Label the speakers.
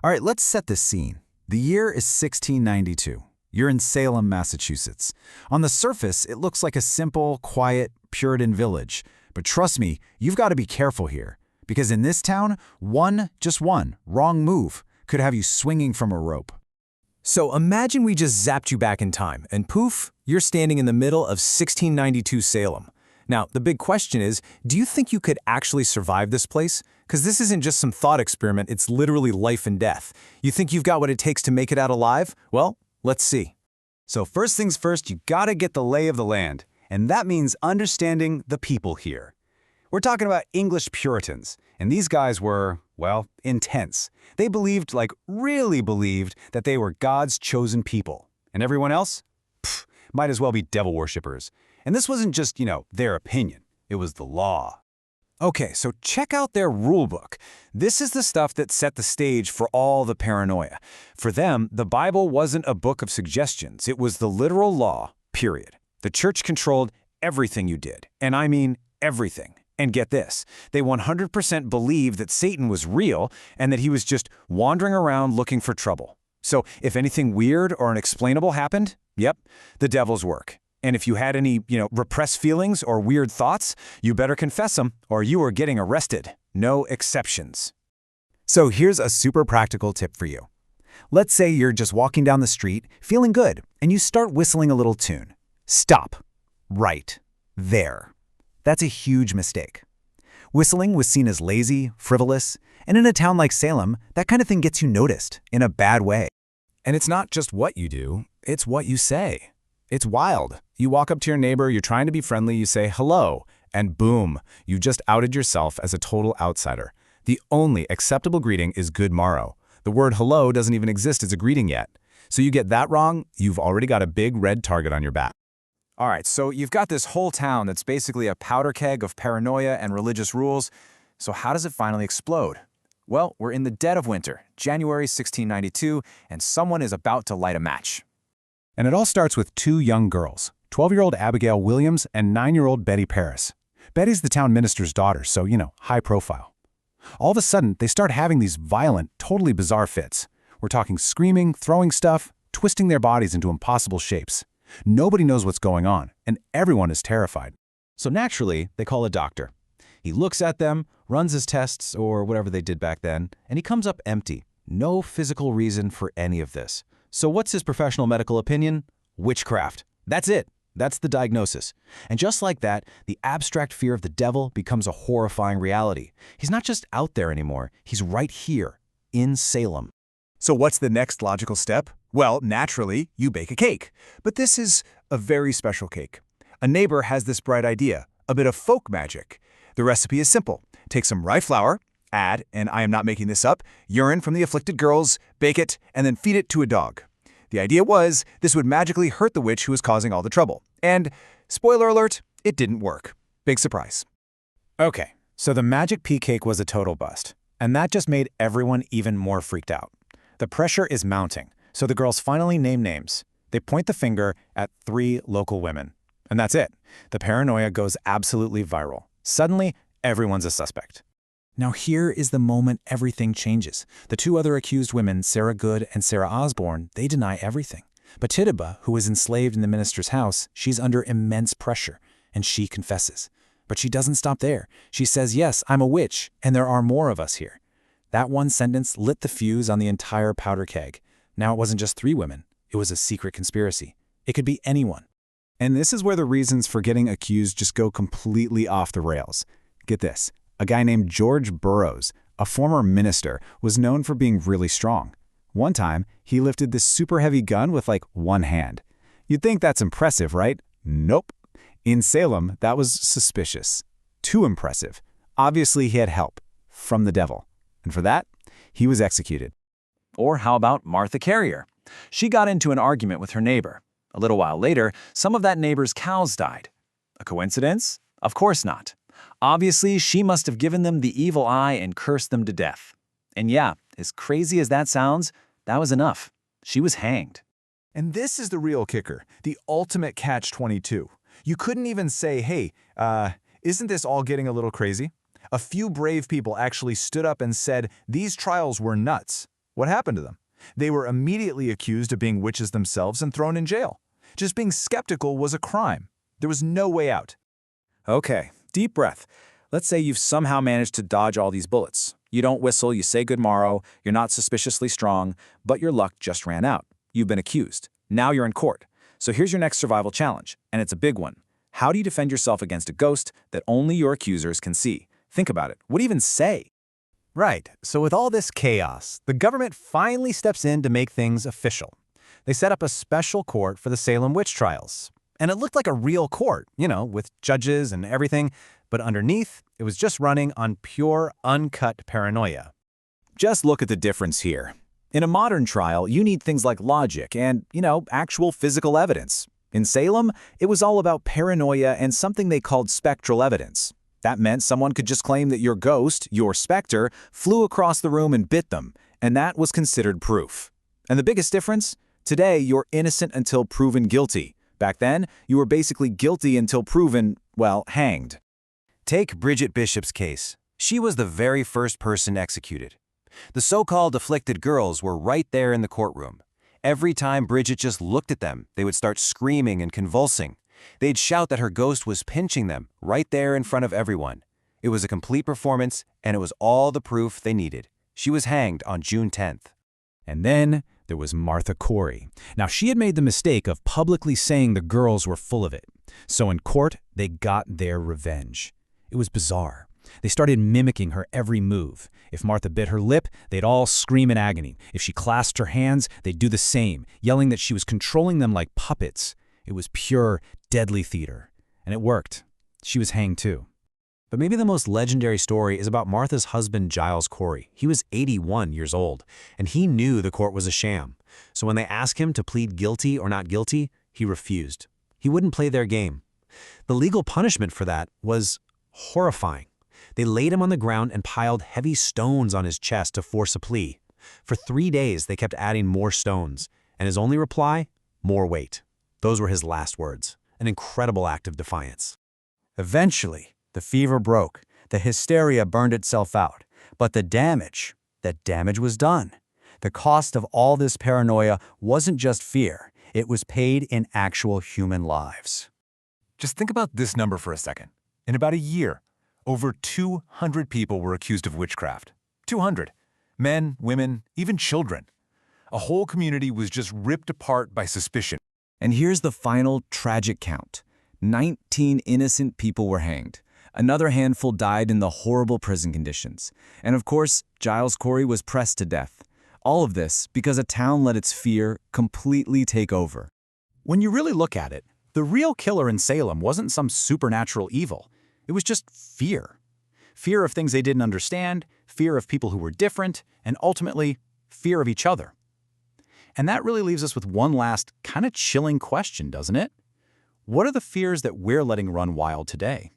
Speaker 1: All right, let's set the scene. The year is 1692. You're in Salem, Massachusetts. On the surface, it looks like a simple, quiet, Puritan village. But trust me, you've got to be careful here. Because in this town, just one, wrong move could have you swinging from a rope.
Speaker 2: So imagine we just zapped you back in time, and poof, you're standing in the middle of 1692 Salem. Now, the big question is, do you think you could actually survive this place? Because this isn't just some thought experiment, it's literally life and death. You think you've got what it takes to make it out alive? Well, let's see.
Speaker 1: So first things first, you gotta get the lay of the land. And that means understanding the people here. We're talking about English Puritans, and these guys were, well, intense. They believed, really believed, that they were God's chosen people. And everyone else? Pfft, might as well be devil worshippers. And this wasn't just, their opinion. It was the law.
Speaker 2: Okay, so check out their rule book. This is the stuff that set the stage for all the paranoia. For them, the Bible wasn't a book of suggestions. It was the literal law, period. The church controlled everything you did, and I mean everything. And get this, they 100% believed that Satan was real and that he was just wandering around looking for trouble. So if anything weird or unexplainable happened, yep, the devil's work. And if you had any, repressed feelings or weird thoughts, you better confess them or you are getting arrested. No exceptions.
Speaker 1: So here's a super practical tip for you. Let's say you're just walking down the street, feeling good, and you start whistling a little tune. Stop. Right. There. That's a huge mistake. Whistling was seen as lazy, frivolous, and in a town like Salem, that kind of thing gets you noticed in a bad way.
Speaker 2: And it's not just what you do, it's what you say. It's wild. You walk up to your neighbor, you're trying to be friendly, you say hello, and boom, you just outed yourself as a total outsider. The only acceptable greeting is good morrow. The word hello doesn't even exist as a greeting yet. So you get that wrong, you've already got a big red target on your back. All right, so you've got this whole town that's basically a powder keg of paranoia and religious rules. So how does it finally explode? Well, we're in the dead of winter, January 1692, and someone is about to light a match. And it all starts with two young girls, 12-year-old Abigail Williams and 9-year-old Betty Paris. Betty's the town minister's daughter, so, high profile. All of a sudden, they start having these violent, totally bizarre fits. We're talking screaming, throwing stuff, twisting their bodies into impossible shapes. Nobody knows what's going on, and everyone is terrified. So naturally, they call a doctor. He looks at them, runs his tests, or whatever they did back then, and he comes up empty. No physical reason for any of this. So what's his professional medical opinion? Witchcraft. That's it. That's the diagnosis. And just like that, the abstract fear of the devil becomes a horrifying reality. He's not just out there anymore. He's right here, in Salem.
Speaker 1: So what's the next logical step? Well, naturally, you bake a cake. But this is a very special cake. A neighbor has this bright idea, a bit of folk magic. The recipe is simple. Take some rye flour, add, and I am not making this up, urine from the afflicted girls, bake it, and then feed it to a dog. The idea was this would magically hurt the witch who was causing all the trouble. And, spoiler alert, it didn't work. Big surprise.
Speaker 2: Okay, so the magic pea cake was a total bust. And that just made everyone even more freaked out. The pressure is mounting. So the girls finally name names. They point the finger at 3 local women. And that's it. The paranoia goes absolutely viral. Suddenly, everyone's a suspect. Now here is the moment everything changes. The 2 other accused women, Sarah Good and Sarah Osborne, they deny everything. But Tituba, who was enslaved in the minister's house, she's under immense pressure, and she confesses. But she doesn't stop there. She says, yes, I'm a witch, and there are more of us here. That one sentence lit the fuse on the entire powder keg. Now it wasn't just 3 women. It was a secret conspiracy. It could be anyone.
Speaker 1: And this is where the reasons for getting accused just go completely off the rails. Get this. A guy named George Burroughs, a former minister, was known for being really strong. One time, he lifted this super heavy gun with one hand. You'd think that's impressive, right? Nope. In Salem, that was suspicious. Too impressive. Obviously, he had help from the devil. And for that, he was executed.
Speaker 2: Or how about Martha Carrier? She got into an argument with her neighbor. A little while later, some of that neighbor's cows died. A coincidence? Of course not. Obviously, she must have given them the evil eye and cursed them to death. And yeah, as crazy as that sounds, that was enough. She was hanged.
Speaker 1: And this is the real kicker, the ultimate catch-22. You couldn't even say, hey, isn't this all getting a little crazy? A few brave people actually stood up and said these trials were nuts.
Speaker 3: What happened to them? They were immediately accused of being witches themselves and thrown in jail. Just being skeptical was a crime. There was no way out.
Speaker 2: Okay, deep breath. Let's say you've somehow managed to dodge all these bullets. You don't whistle, you say good morrow, you're not suspiciously strong, but your luck just ran out. You've been accused. Now you're in court. So here's your next survival challenge, and it's a big one. How do you defend yourself against a ghost that only your accusers can see? Think about it. What do you even say?
Speaker 4: Right, so with all this chaos, the government finally steps in to make things official. They set up a special court for the Salem witch trials. And it looked like a real court, with judges and everything, but underneath, it was just running on pure, uncut paranoia.
Speaker 1: Just look at the difference here. In a modern trial, you need things like logic and, actual physical evidence. In Salem, it was all about paranoia and something they called spectral evidence. That meant someone could just claim that your ghost, your specter, flew across the room and bit them, and that was considered proof. And the biggest difference? Today, you're innocent until proven guilty. Back then, you were basically guilty until proven, hanged.
Speaker 4: Take Bridget Bishop's case. She was the very first person executed. The so-called afflicted girls were right there in the courtroom. Every time Bridget just looked at them, they would start screaming and convulsing. They'd shout that her ghost was pinching them right there in front of everyone. It was a complete performance, and it was all the proof they needed. She was hanged on June 10th.
Speaker 1: And then there was Martha Corey. Now, she had made the mistake of publicly saying the girls were full of it. So in court, they got their revenge. It was bizarre. They started mimicking her every move. If Martha bit her lip, they'd all scream in agony. If she clasped her hands, they'd do the same, yelling that she was controlling them like puppets. It was pure, deadly theater. And it worked. She was hanged too.
Speaker 4: But maybe the most legendary story is about Martha's husband, Giles Corey. He was 81 years old, and he knew the court was a sham. So when they asked him to plead guilty or not guilty, he refused. He wouldn't play their game. The legal punishment for that was horrifying. They laid him on the ground and piled heavy stones on his chest to force a plea. For 3 days, they kept adding more stones, and his only reply? More weight. Those were his last words, an incredible act of defiance.
Speaker 5: Eventually, the fever broke, the hysteria burned itself out, but that damage was done. The cost of all this paranoia wasn't just fear, it was paid in actual human lives.
Speaker 3: Just think about this number for a second. In about a year, over 200 people were accused of witchcraft. 200. Men, women, even children. A whole community was just ripped apart by suspicion.
Speaker 1: And here's the final tragic count. 19 innocent people were hanged. Another handful died in the horrible prison conditions. And of course, Giles Corey was pressed to death. All of this because a town let its fear completely take over.
Speaker 2: When you really look at it, the real killer in Salem wasn't some supernatural evil. It was just fear. Fear of things they didn't understand, fear of people who were different, and ultimately, fear of each other. And that really leaves us with one last kind of chilling question, doesn't it? What are the fears that we're letting run wild today?